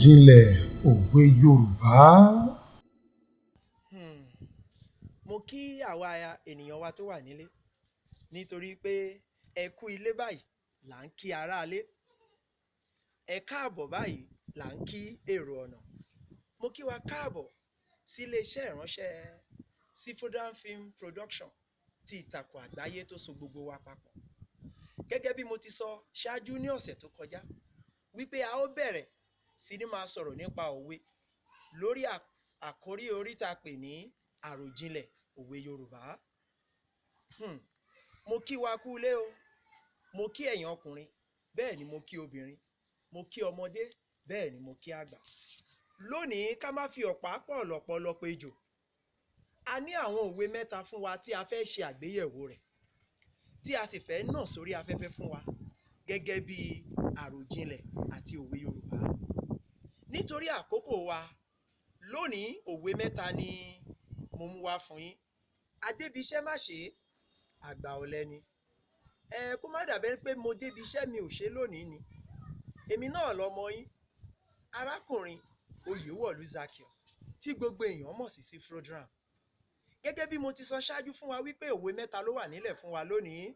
Àròjinlẹ̀ òwe Yorùbá. Mo kí àwa ènìyàn wa tó wà nílé nítorí pé ẹ kú ilé báyìí là ń kí aráalé, ẹ káàbọ̀ báyìí là ń kí èrò ọ̀nà. Mo kí wa káàbọ̀ sí iléeṣẹ́ ìránṣẹ́ Sífódán Film Production ti ìtàkùn àgbáyé tó so gbogbo wa papọ̀. Gẹ́gẹ́ bí mo ti sọ ṣáájú ní ọ̀sẹ̀ tó kọjá wípé a ó bẹ̀rẹ̀ sí ní máa sọ̀rọ̀ nípa òwe lórí àkórí orí tá a pè ní àròjinlẹ̀ òwe Yorùbá. Mo kí wa kú ilé o, mo kí ẹ̀yin ọkùnrin, bẹ́ẹ̀ ni mo kí obìnrin, mo kí ọmọdé, bẹ́ẹ̀ ni mo kí àgbà. Lónìí ká má fi ọ̀pá pọ̀ lọ́pọ̀lọpọ̀ ejò. A ní àwọn òwe mẹ́ta fún wa tí a fẹ́ ṣe àgbéyẹ̀wò rẹ̀, tí a sì fẹ́ nà sórí afẹ́fẹ́ fún wa gẹ́gẹ́ bí àròjinlẹ̀ àti òwe Yorùbá. Nítorí àkókò wa, lónìí òwe mẹ́ta ni mo mú wá fún yín. Adébiṣẹ́ má ṣe, àgbà ọ̀lẹ ni. Kó má dàbẹ́ pé mo débi iṣẹ́ mi ò ṣe lónìí ni. Èmi náà lọmọ yín, arákùnrin Oyèwọ̀lú Zaccheaus, tí gbogbo èèyàn mọ̀ sí Sífódán. Gẹ́gẹ́ bí mo ti sọ ṣáájú fún wa wípé òwe mẹ́ta ló wà nílẹ̀ fún wa lónìí.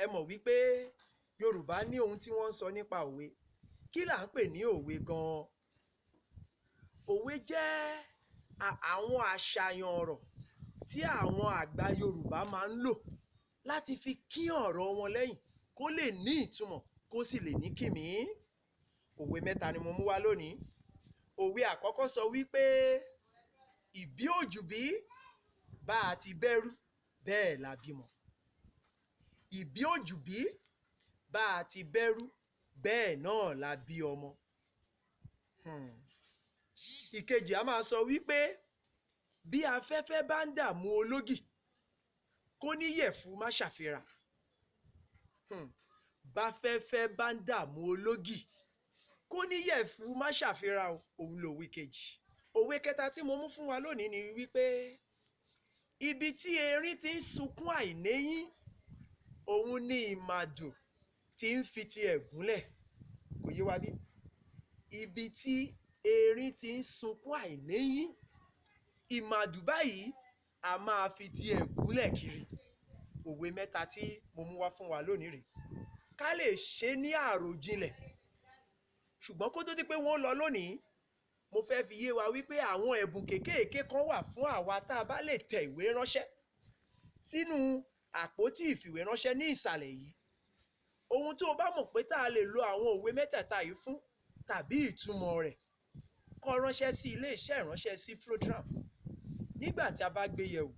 Ẹ mọ̀ wípé Yorùbá ní ohun tí wọ́n ń sọ nípa òwe. Kí là ń pè ní òwe gan-an? Òwe jẹ́ àwọn àṣàyàn ọ̀rọ̀ tí àwọn àgbà Yorùbá máa ń lò láti fi kín ọ̀rọ̀ wọn lẹ́yìn kó lè ní ìtumọ̀ kó sì lè ní kìmí. Òwe mẹ́ta ni mo mú wá lónìí. Òwe àkọ́kọ́ sọ wípé ìbí òjùbí bá a ti bẹ́rù bẹ́ẹ̀ la bímọ. Ìbí òjùbí bá a ti bẹ́rù bẹ́ẹ̀ náà la bí ọmọ. Ìkejì a máa sọ wípé bí afẹ́fẹ́ bá ń dààmú ológì kó níyẹ̀fun má ṣàfira. Báfẹ́fẹ́ bá ń dààmú ológì kó níyẹ̀fun má ṣàfira, òun lòwe kejì. Òwe kẹta tí mo mú fún wa lónìí ni wípé ibi tí erin ti ń sunkún àìnéyín, òun ni ìmàdò tí ń fi tiẹ̀ gúnlẹ̀. Kò yé wa bí? Ibi tí erin ti ń sunkún àìnéyín, ìmàdò báyìí a máa fi tiẹ̀ gúnlẹ̀ kiri. Òwe mẹ́ta tí mo mú wá fún wa lónìí rèé. Ká lè ṣe ní àròjinlẹ̀. Ṣùgbọ́n kó tó di pé wọ́n lọ lónìí, mo fẹ́ fi yé wa wípé àwọn ẹ̀bùn kéékèèké kan wà fún àwa tá a bá lè tẹ ìwé ránṣẹ́ sínú àpótí ìfìwéránṣẹ́ ní ìsàlẹ̀ yìí. Ohun tó o bá mọ̀ pé tá a lè lo àwọn òwe mẹ́tẹ̀ẹ̀ta yìí fún tàbí ìtumọ̀ rẹ̀, kọ ránṣẹ́ sí iléeṣẹ́ ìránṣẹ́ Sífódán. Nígbà tí a bá gbé yẹ̀wò,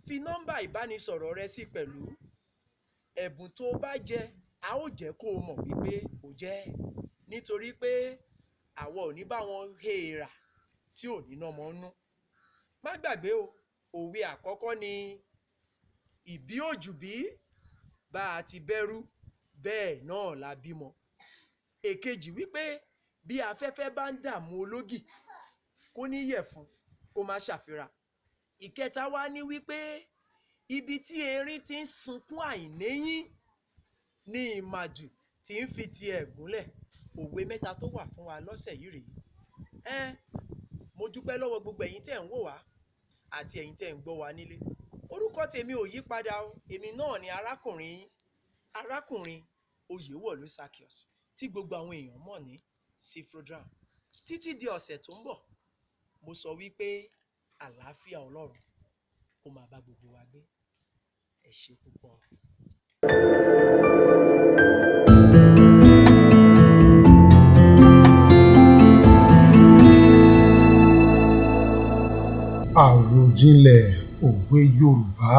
fi nọ́mbà ìbánisọ̀rọ̀ rẹ sí pẹ̀lú. Ẹ̀bùn tó o bá jẹ, a ó jẹ́ kó o mọ̀ wípé o jẹ́. Nítorí pé àwa ò ní bá wọn hèèrà tí ò ní nọ́mọ nú. Má gbàgbé o, òwe àkọ́kọ́ ni ìbí òjùbí bá a ti bẹ́rù bẹ́ẹ̀ náà la bímọ. Èkejì wípé bí afẹ́fẹ́ bá ń dààmú ológì kó níyẹ̀fun kó má ṣàfira. Ìkẹta wá ní wípé ibi tí erin ti ń sunkún àìnéyín ni ìmàdò tí ń fi tiẹ̀ gúnlẹ̀. Òwe mẹ́ta tó wà fún wa lọ́sẹ̀ yìí rèé. Mo dúpẹ́ lọ́wọ́ gbogbo ẹ̀yin tẹ́ ń wò wá àti ẹ̀yin tẹ́ ń gbọ́ wa nílé. Orúkọ tèmi ò yí padà o. Èmi náà ni arákùnrin Oyèwọ̀lú Zaccheaus tí gbogbo àwọn èèyàn mọ̀ ní Sífódán. Títí di ọ̀sẹ̀ tó ń bọ̀, mo sọ wípé àlàáfíà Ọlọ́run kó máa bá gbogbo wa gbé. Ẹ ṣé púpọ̀. Àròjinlẹ̀ òwe Yorùbá.